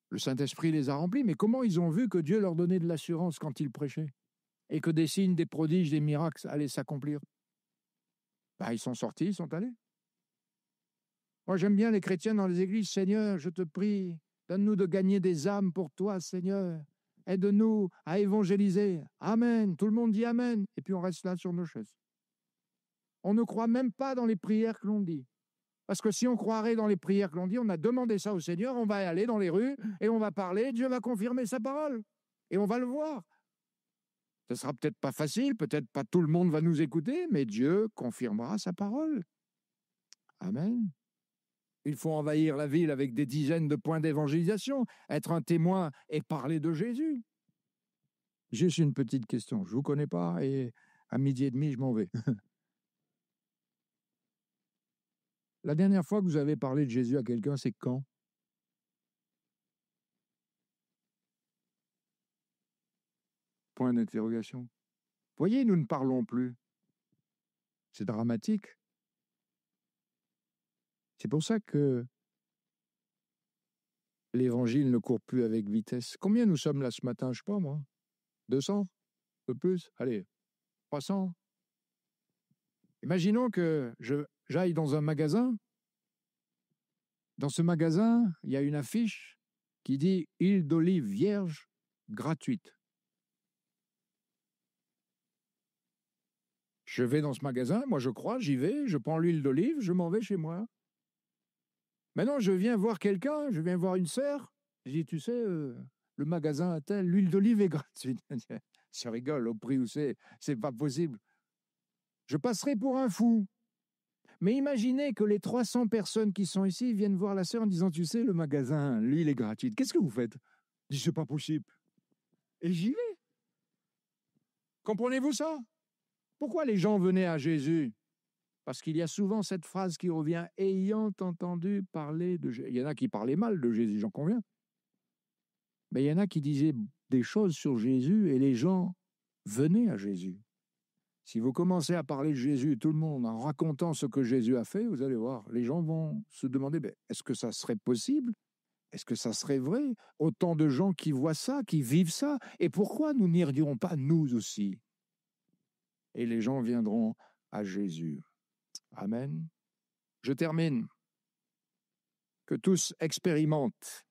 Le Saint-Esprit les a remplis, mais comment ils ont vu que Dieu leur donnait de l'assurance quand ils prêchaient? Et que des signes, des prodiges, des miracles allaient s'accomplir? Ils sont sortis, ils sont allés. Moi, j'aime bien les chrétiens dans les églises. Seigneur, je te prie, donne-nous de gagner des âmes pour toi, Seigneur. Aide-nous à évangéliser. Amen. Tout le monde dit Amen. Et puis on reste là sur nos chaises. On ne croit même pas dans les prières que l'on dit. Parce que si on croirait dans les prières que l'on dit, on a demandé ça au Seigneur, on va aller dans les rues et on va parler, Dieu va confirmer sa parole. Et on va le voir. Ce sera peut-être pas facile, peut-être pas tout le monde va nous écouter, mais Dieu confirmera sa parole. Amen. Il faut envahir la ville avec des dizaines de points d'évangélisation, être un témoin et parler de Jésus. Juste une petite question, je ne vous connais pas et à 12h30, je m'en vais. La dernière fois que vous avez parlé de Jésus à quelqu'un, c'est quand? Point d'interrogation. Voyez, nous ne parlons plus. C'est dramatique. C'est pour ça que l'évangile ne court plus avec vitesse. Combien nous sommes là ce matin? Je ne sais pas, moi. 200? Un peu plus? Allez, 300? Imaginons que j'aille dans un magasin. Dans ce magasin, il y a une affiche qui dit « Huile d'olive vierge gratuite ». Je vais dans ce magasin, moi je crois, j'y vais, je prends l'huile d'olive, je m'en vais chez moi. Maintenant, je viens voir quelqu'un, je viens voir une sœur, je dis, tu sais, le magasin a tel, l'huile d'olive est gratuite. Je rigole, au prix où c'est pas possible. Je passerai pour un fou. Mais imaginez que les 300 personnes qui sont ici viennent voir la sœur en disant, tu sais, le magasin, l'huile est gratuite. Qu'est-ce que vous faites? Je dis, c'est pas possible. Et j'y vais. Comprenez-vous ça? Pourquoi les gens venaient à Jésus? Parce qu'il y a souvent cette phrase qui revient, ayant entendu parler de Jésus. Il y en a qui parlaient mal de Jésus, j'en conviens. Mais il y en a qui disaient des choses sur Jésus et les gens venaient à Jésus. Si vous commencez à parler de Jésus, tout le monde, en racontant ce que Jésus a fait, vous allez voir, les gens vont se demander, est-ce que ça serait possible? Est-ce que ça serait vrai? Autant de gens qui voient ça, qui vivent ça, et pourquoi nous n'irions pas nous aussi? Et les gens viendront à Jésus. Amen. Je termine. Que tous expérimentent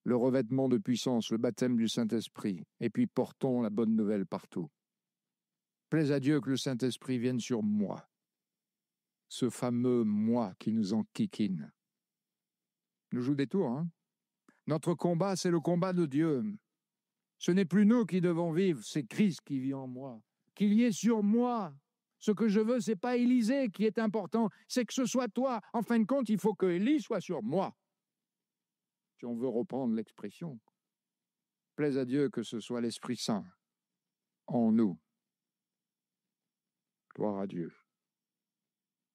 le revêtement de puissance, le baptême du Saint-Esprit, et puis portons la bonne nouvelle partout. Plaise à Dieu que le Saint-Esprit vienne sur moi, ce fameux moi qui nous enquiquine. Nous joue des tours, hein? Notre combat, c'est le combat de Dieu. Ce n'est plus nous qui devons vivre, c'est Christ qui vit en moi. Qu'il y ait sur moi. Ce que je veux, c'est pas Élisée qui est important, c'est que ce soit toi. En fin de compte, il faut que Élie soit sur moi. Si on veut reprendre l'expression. Plaise à Dieu que ce soit l'Esprit Saint en nous. Gloire à Dieu.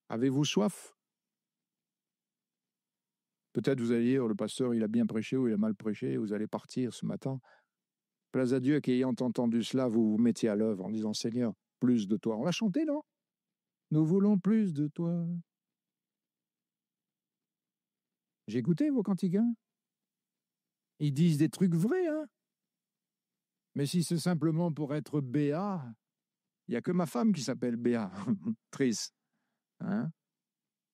Avez-vous soif? Peut-être vous allez dire, le pasteur, il a bien prêché ou il a mal prêché, vous allez partir ce matin. Plaise à Dieu qu'ayant entendu cela, vous vous mettiez à l'œuvre en disant, Seigneur, plus de toi. On l'a chanté, non? Nous voulons plus de toi. J'ai écouté vos cantiques, hein? Ils disent des trucs vrais, hein? Mais si c'est simplement pour être Béa, il n'y a que ma femme qui s'appelle Béa. Triste. Hein?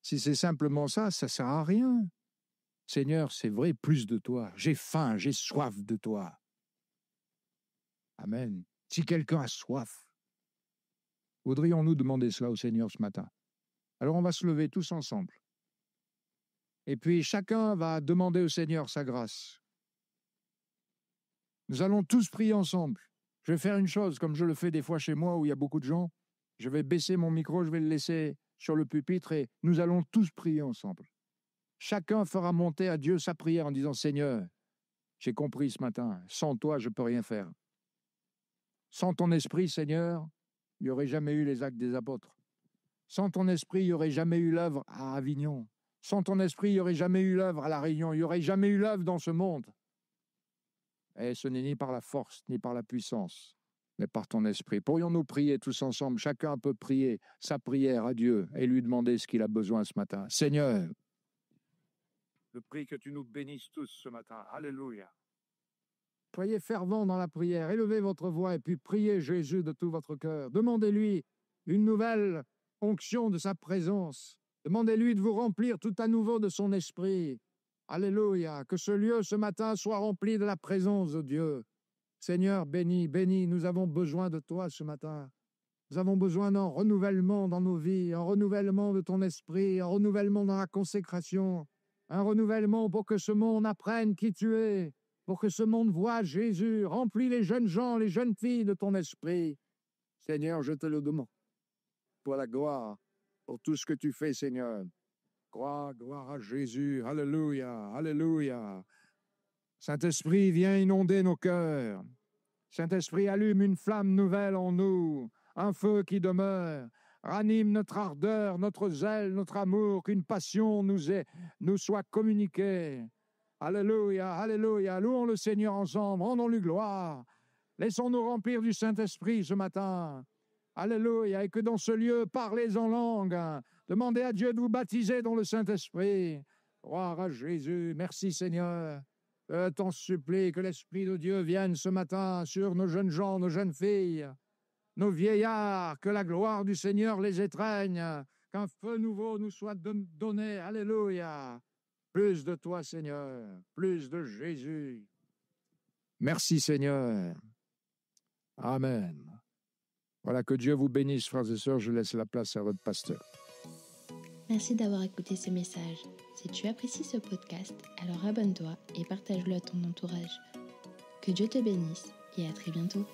Si c'est simplement ça, ça ne sert à rien. Seigneur, c'est vrai, plus de toi. J'ai faim, j'ai soif de toi. Amen. Si quelqu'un a soif, voudrions-nous demander cela au Seigneur ce matin? Alors on va se lever tous ensemble. Et puis chacun va demander au Seigneur sa grâce. Nous allons tous prier ensemble. Je vais faire une chose, comme je le fais des fois chez moi où il y a beaucoup de gens. Je vais baisser mon micro, je vais le laisser sur le pupitre et nous allons tous prier ensemble. Chacun fera monter à Dieu sa prière en disant « Seigneur, j'ai compris ce matin, sans toi, je ne peux rien faire. Sans ton esprit, Seigneur, il n'y aurait jamais eu les actes des apôtres. Sans ton esprit, il n'y aurait jamais eu l'œuvre à Avignon. Sans ton esprit, il n'y aurait jamais eu l'œuvre à La Réunion. Il n'y aurait jamais eu l'œuvre dans ce monde. Et ce n'est ni par la force, ni par la puissance, mais par ton esprit. Pourrions-nous prier tous ensemble? Chacun peut prier sa prière à Dieu et lui demander ce qu'il a besoin ce matin. Seigneur, je prie que tu nous bénisses tous ce matin. Alléluia. Soyez fervents dans la prière, élevez votre voix et puis priez Jésus de tout votre cœur. Demandez-lui une nouvelle onction de sa présence. Demandez-lui de vous remplir tout à nouveau de son esprit. Alléluia. Que ce lieu ce matin soit rempli de la présence de Dieu. Seigneur, bénis, bénis, nous avons besoin de toi ce matin. Nous avons besoin d'un renouvellement dans nos vies, un renouvellement de ton esprit, un renouvellement dans la consécration, un renouvellement pour que ce monde apprenne qui tu es, pour que ce monde voie Jésus. Remplis les jeunes gens, les jeunes filles de ton esprit. Seigneur, je te le demande. Pour la gloire, pour tout ce que tu fais, Seigneur. Gloire, gloire à Jésus. Alléluia, alléluia. Saint-Esprit, viens inonder nos cœurs. Saint-Esprit, allume une flamme nouvelle en nous, un feu qui demeure. Ranime notre ardeur, notre zèle, notre amour, qu'une passion nous soit communiquée. Alléluia, alléluia. Louons le Seigneur ensemble, rendons-lui gloire. Laissons-nous remplir du Saint-Esprit ce matin. Alléluia. Et que dans ce lieu, parlez en langue. Demandez à Dieu de vous baptiser dans le Saint-Esprit. Gloire à Jésus. Merci Seigneur. T'en supplie que l'Esprit de Dieu vienne ce matin sur nos jeunes gens, nos jeunes filles, nos vieillards, que la gloire du Seigneur les étreigne, qu'un feu nouveau nous soit donné. Alléluia. Plus de toi, Seigneur, plus de Jésus. Merci, Seigneur. Amen. Voilà, que Dieu vous bénisse, frères et sœurs. Je laisse la place à votre pasteur. Merci d'avoir écouté ce message. Si tu apprécies ce podcast, alors abonne-toi et partage-le à ton entourage. Que Dieu te bénisse et à très bientôt.